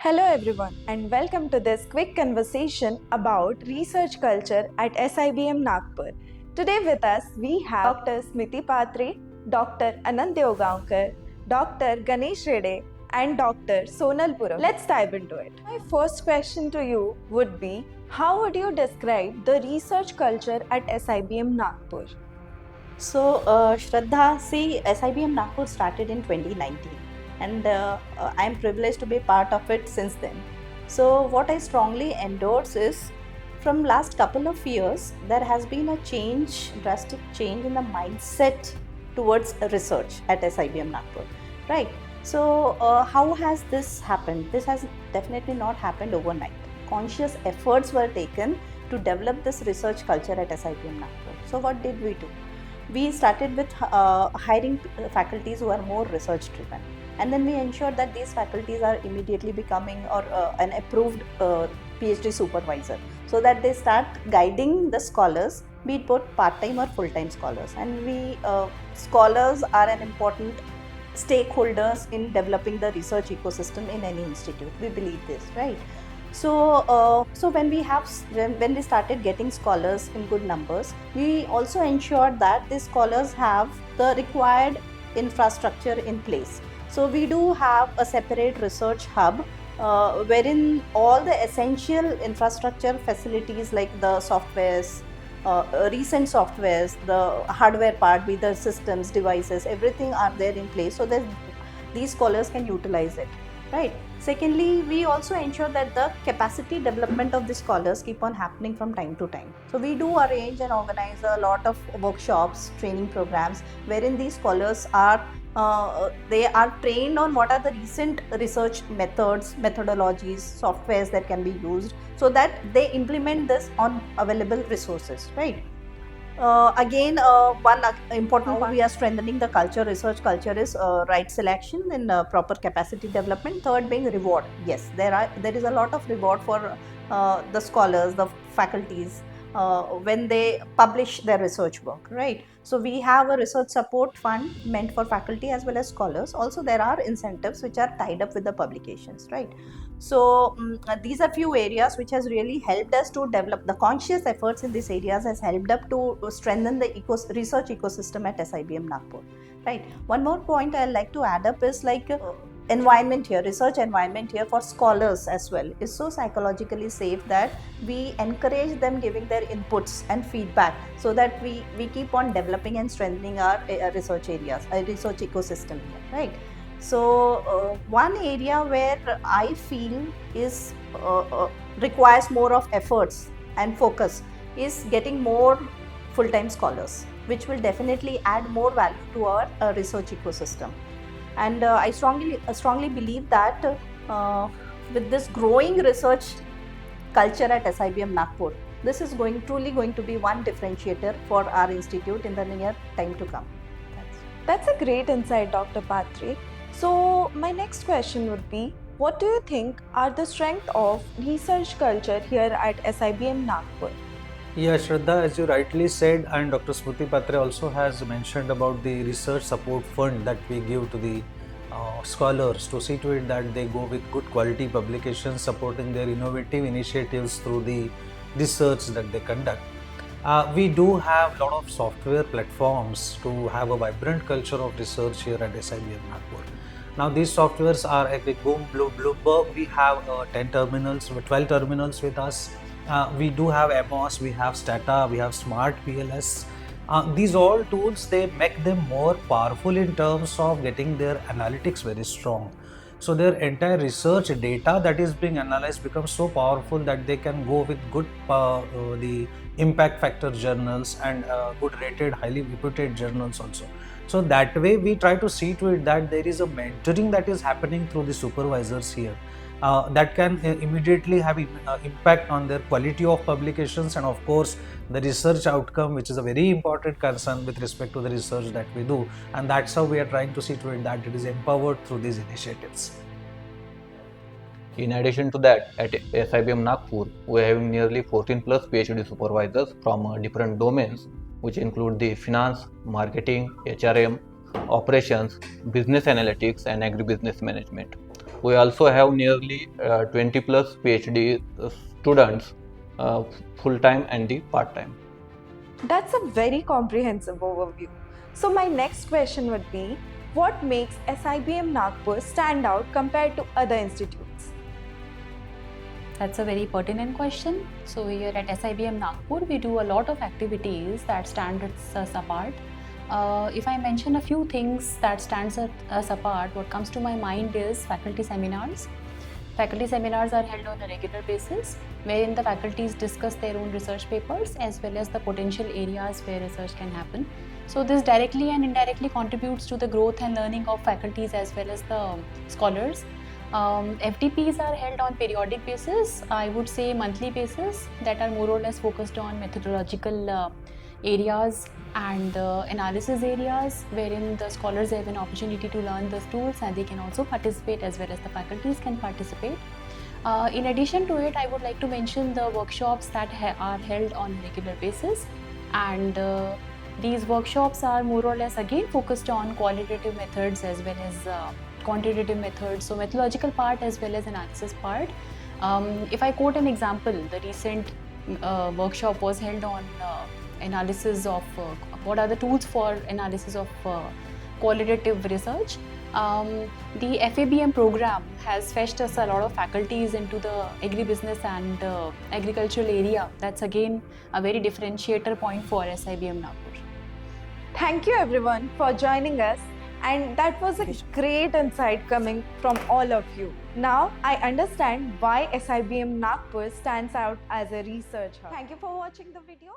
Hello, everyone, and welcome to this quick conversation about research culture at SIBM Nagpur. Today, with us, we have Dr. Smiti Patre, Dr. Anand Deogaonkar, Dr. Ganesh Reddy, and Dr. Sonal Puram. Let's dive into it. My first question to you would be, how would you describe the research culture at SIBM Nagpur? Shraddha, see, SIBM Nagpur started in 2019, and I am privileged to be part of it since then. So, what I strongly endorse is from last couple of years, there has been a change, drastic change in the mindset towards research at SIBM Nagpur, right? How has this happened? This has definitely not happened overnight. Conscious efforts were taken to develop this research culture at SIBM Nagpur. So, what did we do? We started with hiring faculties who are more research driven, and then we ensured that these faculties are immediately becoming or an approved PhD supervisor, so that they start guiding the scholars, be it both part-time or full-time scholars. And we scholars are an important stakeholders in developing the research ecosystem in any institute. We believe this, right? So when we started getting scholars in good numbers, we also ensured that these scholars have the required infrastructure in place. So we do have a separate research hub wherein all the essential infrastructure facilities like the softwares, recent softwares, the hardware part, be the systems, devices, everything are there in place so that these scholars can utilize it, right? Secondly, we also ensure that the capacity development of the scholars keep on happening from time to time. So we do arrange and organize a lot of workshops, training programs, wherein these scholars are they are trained on what are the recent research methods, methodologies, softwares that can be used, so that they implement this on available resources, right? One important part we are strengthening the culture, research culture is right selection and proper capacity development. Third being reward. Yes, there is a lot of reward for the scholars, the faculties when they publish their research work, right? So we have a research support fund meant for faculty as well as scholars. Also, there are incentives which are tied up with the publications, right? These are few areas which has really helped us to develop the conscious efforts in these areas has helped up to strengthen the research ecosystem at SIBM Nagpur, right? One more point I'd like to add up is like environment here, research environment here for scholars as well is so psychologically safe that we encourage them giving their inputs and feedback so that we keep on developing and strengthening our research areas, research ecosystem here, right? One area where I feel is requires more of efforts and focus is getting more full-time scholars, which will definitely add more value to our research ecosystem. And I strongly believe that with this growing research culture at SIBM Nagpur, this is truly going to be one differentiator for our institute in the near time to come. That's a great insight, Dr. Patre. So, my next question would be, what do you think are the strengths of research culture here at SIBM Nagpur? Yeah, Shraddha, as you rightly said, and Dr. Smriti Patre also has mentioned about the research support fund that we give to the scholars to see to it that they go with good quality publications supporting their innovative initiatives through the research that they conduct. We do have a lot of software platforms to have a vibrant culture of research here at SIBM Nagpur. Now these softwares are like Bloomberg, we have 10 terminals, 12 terminals with us. We do have MOS, we have Stata, we have Smart PLS. These all tools, they make them more powerful in terms of getting their analytics very strong. So their entire research data that is being analyzed becomes so powerful that they can go with good the impact factor journals and good rated, highly reputed journals also. So that way we try to see to it that there is a mentoring that is happening through the supervisors here. That can immediately have impact on their quality of publications and of course the research outcome, which is a very important concern with respect to the research that we do, and that's how we are trying to see to it that it is empowered through these initiatives. In addition to that, at SIBM Nagpur, we are having nearly 14 plus PhD supervisors from different domains, which include the finance, marketing, HRM, operations, business analytics, and agribusiness management. We also have nearly 20 plus PhD students full time and the part time. That's a very comprehensive overview. So, my next question would be, what makes SIBM Nagpur stand out compared to other institutes? That's a very pertinent question. So here at SIBM Nagpur, we do a lot of activities that stand us apart. If I mention a few things that stands us apart, what comes to my mind is faculty seminars. Faculty seminars are held on a regular basis, wherein the faculties discuss their own research papers as well as the potential areas where research can happen. So this directly and indirectly contributes to the growth and learning of faculties as well as the scholars. FDPs are held on periodic basis, I would say monthly basis, that are more or less focused on methodological areas and analysis areas, wherein the scholars have an opportunity to learn those tools and they can also participate as well as the faculties can participate. In addition to it, I would like to mention the workshops that are held on a regular basis, and these workshops are more or less again focused on qualitative methods as well as quantitative methods, so methodological part as well as analysis part. If I quote an example, the recent workshop was held on analysis of what are the tools for analysis of qualitative research. The FABM program has fetched us a lot of faculties into the agribusiness and agricultural area. That's again a very differentiator point for SIBM Nagpur. Thank you everyone for joining us, and that was a great insight coming from all of you. Now I understand why SIBM Nagpur stands out as a research hub. Thank you for watching the video.